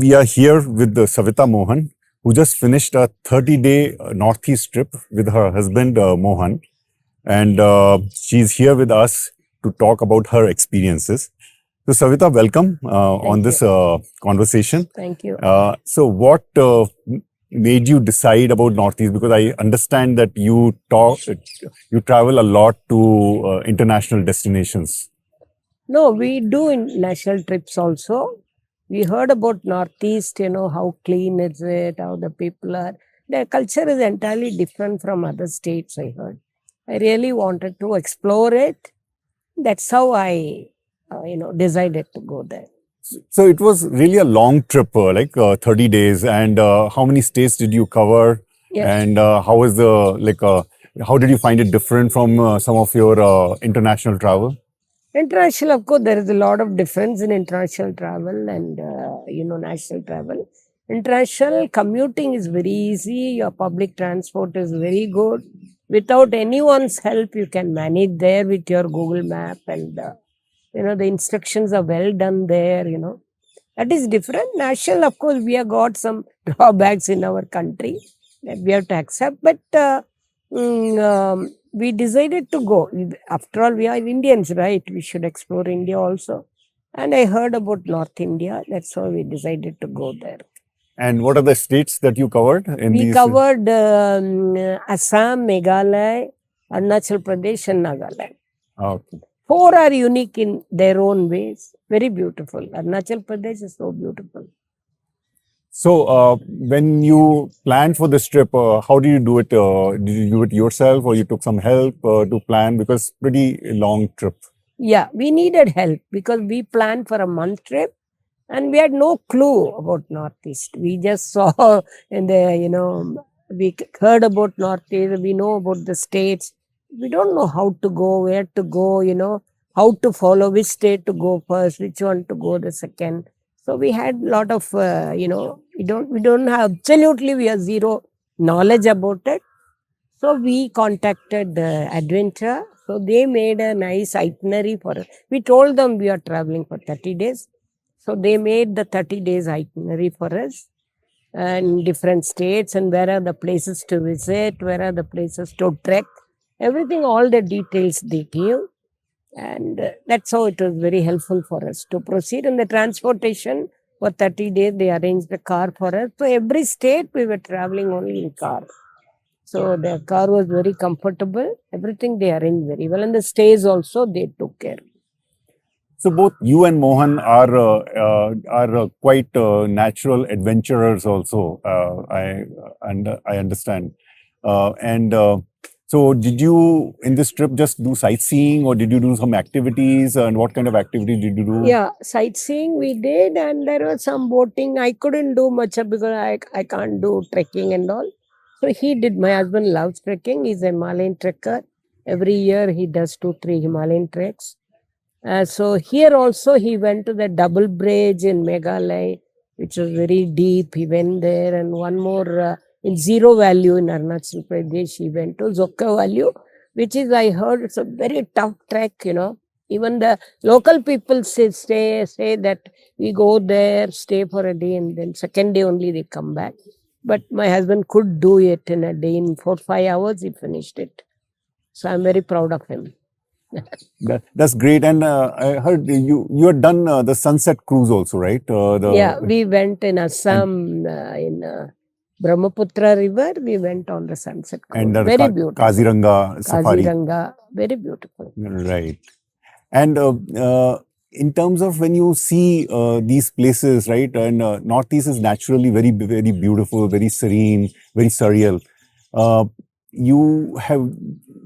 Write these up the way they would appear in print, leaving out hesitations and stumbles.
We are here with Savita Mohan, who just finished a 30-day Northeast trip with her husband Mohan. And she's here with us to talk about her experiences. So, Savita, welcome on Thank this you. conversation. Thank you. So, what made you decide about Northeast? Because I understand that you travel a lot to international destinations. No, we do in national trips also. We heard about Northeast, how clean is it, how the people are. Their culture is entirely different from other states, I heard. I really wanted to explore it. That's how I, decided to go there. So it was really a long trip, 30 days. And how many states did you cover? Yeah. And how was how did you find it different from some of your international travel? International, of course, there is a lot of difference in international travel and national travel. International commuting is very easy. Your public transport is very good. Without anyone's help, you can manage there with your Google Map, and the instructions are well done there. That is different. National, of course, we have got some drawbacks in our country that we have to accept, but we decided to go. After all, we are Indians, right? We should explore India also. And I heard about North India. That's why we decided to go there. And what are the states that you covered in We these? covered Assam, Meghalaya, Arunachal Pradesh, and Nagaland. Okay. Four are unique in their own ways. Very beautiful. Arunachal Pradesh is so beautiful. So when you planned for this trip, how did you do it? Did you do it yourself or you took some help to plan? Because pretty long trip. Yeah, we needed help because we planned for a month trip and we had no clue about Northeast. We just saw in the, we heard about Northeast, we know about the states. We don't know how to go, where to go, how to follow, which state to go first, which one to go the second. So we had a lot of, we don't have, absolutely, we have zero knowledge about it. So we contacted Adventure. So they made a nice itinerary for us. We told them we are traveling for 30 days. So they made the 30 days itinerary for us and different states and where are the places to visit, where are the places to trek. Everything, all the details they gave. And that's how it was very helpful for us to proceed. In the transportation for 30 days, they arranged the car for us. So every state we were traveling only in car. So the car was very comfortable. Everything they arranged very well. And the stays also they took care. So both you and Mohan are quite natural adventurers also. I understand. And so, did you in this trip just do sightseeing, or did you do some activities? And what kind of activities did you do? Yeah, sightseeing we did, and there was some boating. I couldn't do much because I can't do trekking and all. So he did. My husband loves trekking. He's a Himalayan trekker. Every year he does 2, 3 Himalayan treks. So here also he went to the double bridge in Meghalaya, which was very deep. He went there, and one more in Zero Value in Arunachal Pradesh. He went to Zokka Value, which is I heard it's a very tough trek. Even the local people say that we go there, stay for a day, and then second day only they come back. But my husband could do it in a day. In 4, 5 hours, he finished it. So I'm very proud of him. That's great. And I heard you had done the sunset cruise also, right? Yeah, we went in Assam in Brahmaputra River. We went on the sunset cruise. And the Very beautiful. Kaziranga safari. Kaziranga, very beautiful. Right. And in terms of when you see these places, right, and Northeast is naturally very, very beautiful, very serene, very surreal. You have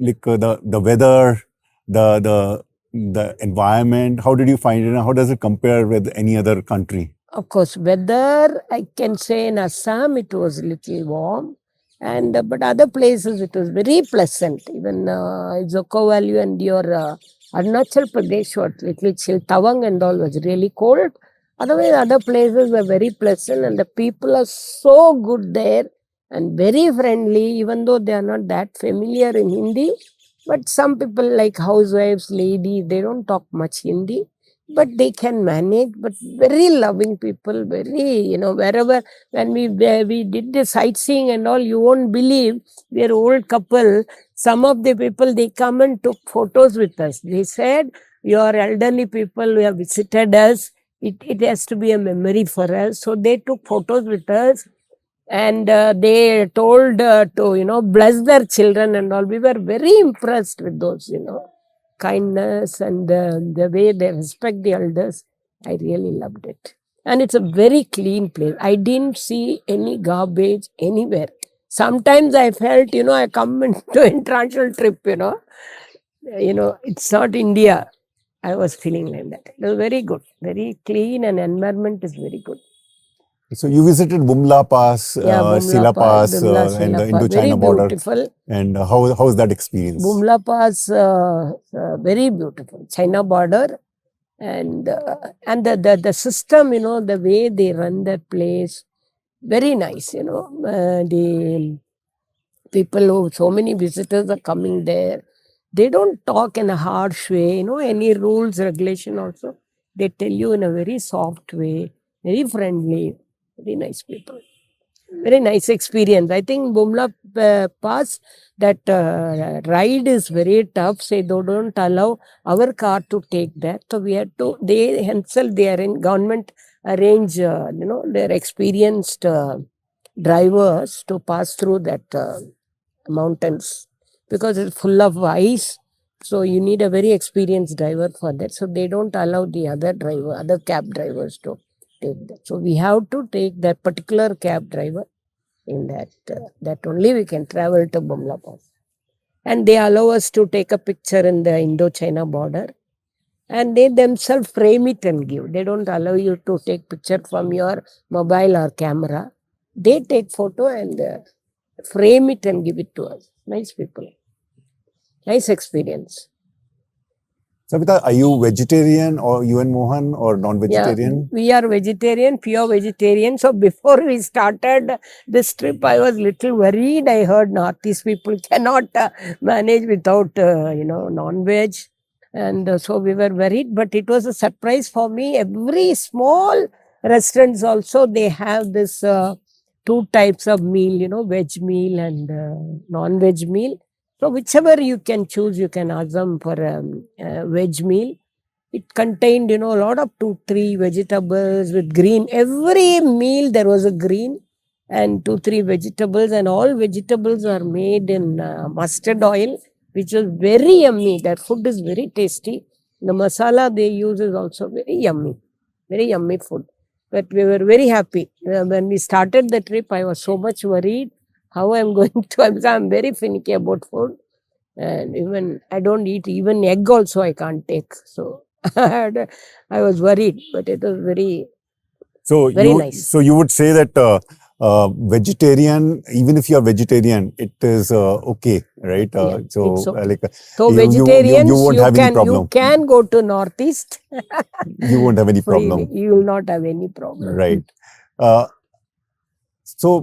like the weather, the environment. How did you find it? And how does it compare with any other country? Of course, weather, I can say in Assam it was a little warm, and but other places it was very pleasant. Even Zoko Valley and your Arunachal Pradesh was little chill. Tawang and all was really cold. Otherwise, other places were very pleasant, and the people are so good there and very friendly, even though they are not that familiar in Hindi. But some people like housewives, ladies, they don't talk much Hindi. but they can manage. But very loving people, very, wherever, when we did the sightseeing and all, you won't believe, we are old couple. Some of the people, they come and took photos with us. They said, you are elderly people who have visited us. It has to be a memory for us. So they took photos with us, and they told to, bless their children and all. We were very impressed with those, kindness and the way they respect the elders. I really loved it. And it's a very clean place. I didn't see any garbage anywhere. Sometimes I felt, I come into international trip, it's not India. I was feeling like that. It was very good, very clean, and environment is very good. So you visited Bumla Pass, Yeah, Sila Pass, Bumla, and the Sila Pass, very Indo-China border. beautiful. And how is that experience? Bumla Pass, very beautiful. China border, and the system, the way they run that place, very nice. The people who, so many visitors are coming there. They don't talk in a harsh way. Any rules, regulation also, they tell you in a very soft way, very friendly, very nice people. Very nice experience. I think Bumla Pass, that ride is very tough. Say they don't allow our car to take that. So we had to, they themselves, they are in government arrange, their experienced drivers to pass through that mountains, because it's full of ice. So you need a very experienced driver for that. So they don't allow the other cab drivers to take that. So we have to take that particular cab driver. In that only we can travel to Bumla Pass. And they allow us to take a picture in the Indo-China border. And they themselves frame it and give. They don't allow you to take picture from your mobile or camera. They take photo and frame it and give it to us. Nice people. Nice experience. Savita, are you vegetarian or you and Mohan or non-vegetarian? Yeah, we are vegetarian, pure vegetarian. So before we started this trip, I was little worried. I heard Northeast people cannot manage without, non-veg. And so we were worried, but it was a surprise for me. Every small restaurants also, they have this two types of meal, veg meal and non-veg meal. So whichever you can choose, you can ask them for a veg meal. It contained, a lot of 2-3 vegetables with green. Every meal there was a green and 2-3 vegetables, and all vegetables are made in mustard oil, which was very yummy. Their food is very tasty. The masala they use is also very yummy food. But we were very happy. When we started the trip, I was so much worried how I'm going to, because I'm very finicky about food. And even I don't eat even egg also I can't take. So I was worried, but it was very nice. So you would say that vegetarian, even if you are vegetarian, it is okay, right? Yeah, so it's okay. like So you vegetarians, won't have any problem. you can go to Northeast. You won't have any problem. Freely. You will not have any problem. Right. So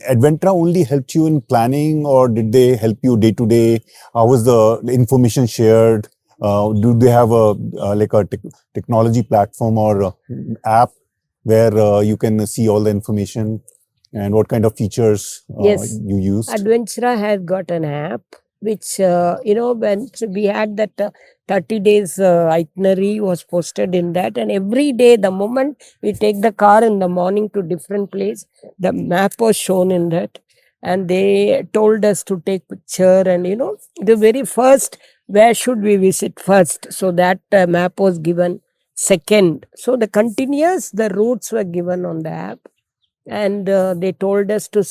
Adventra only helped you in planning, or did they help you day to day? How was the information shared? Do they have a technology platform or app where you can see all the information, and what kind of features Yes. you used? Adventura has got an app which, when we had that 30 days itinerary was posted in that, and every day, the moment we take the car in the morning to different place, the map was shown in that, and they told us to take picture, and the very first, where should we visit first, so that map was given second. So the the routes were given on the app, and they told us to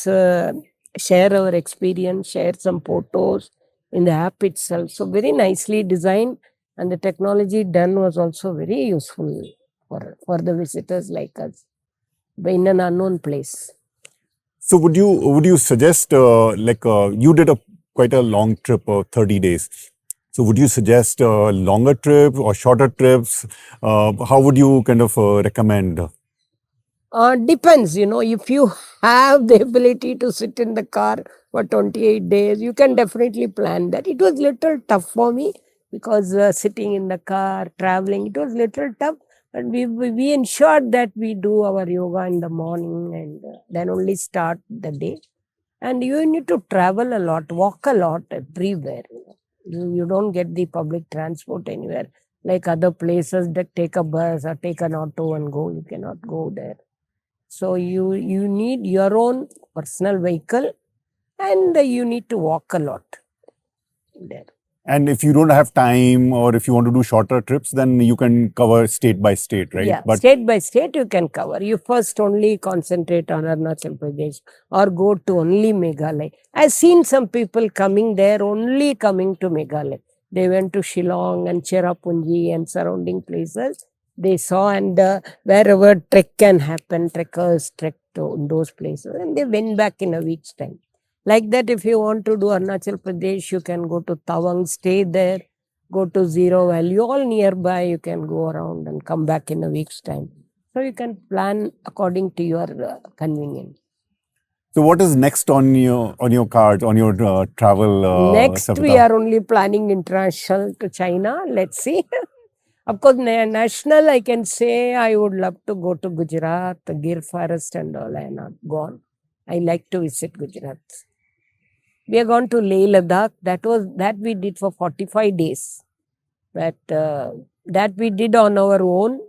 share our experience, share some photos in the app itself. So very nicely designed, and the technology done was also very useful for the visitors like us in an unknown place. So would you suggest you did quite a long trip of 30 days. So would you suggest longer trips or shorter trips? How would you kind of recommend? Depends, if you have the ability to sit in the car for 28 days, you can definitely plan that. It was little tough for me because sitting in the car, traveling, it was little tough. But we ensured that we do our yoga in the morning and then only start the day. And you need to travel a lot, walk a lot everywhere. You don't get the public transport anywhere. Like other places that take a bus or take an auto and go, you cannot go there. So you need your own personal vehicle and you need to walk a lot there. And if you don't have time or if you want to do shorter trips, then you can cover state by state, right? Yeah, But state by state you can cover. You first only concentrate on Arunachal Pradesh or go to only Meghalaya. I've seen some people coming there only coming to Meghalaya. They went to Shillong and Cherrapunji and surrounding places. They saw and wherever trek can happen, trekkers trek to those places and they went back in a week's time. Like that, if you want to do Arunachal Pradesh, you can go to Tawang, stay there, go to Zero Valley, all nearby, you can go around and come back in a week's time. So you can plan according to your convenience. so what is next on your card, on your travel? Next, we Savita? are only planning international to China. Let's see. Of course, national, I can say I would love to go to Gujarat, the Gir forest and all. I have not gone. I like to visit Gujarat. We have gone to Leh Ladakh. That we did for 45 days. But that we did on our own.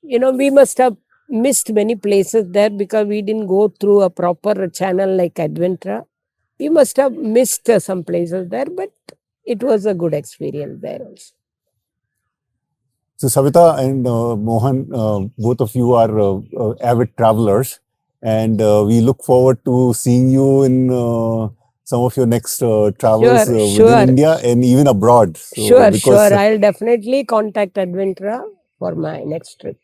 We must have missed many places there because we didn't go through a proper channel like Adventra. We must have missed some places there, but it was a good experience there also. So Savita and Mohan, both of you are avid travelers, and we look forward to seeing you in some of your next travels Sure. within India and even abroad. So, Sure. because I'll definitely contact Adventra for my next trip.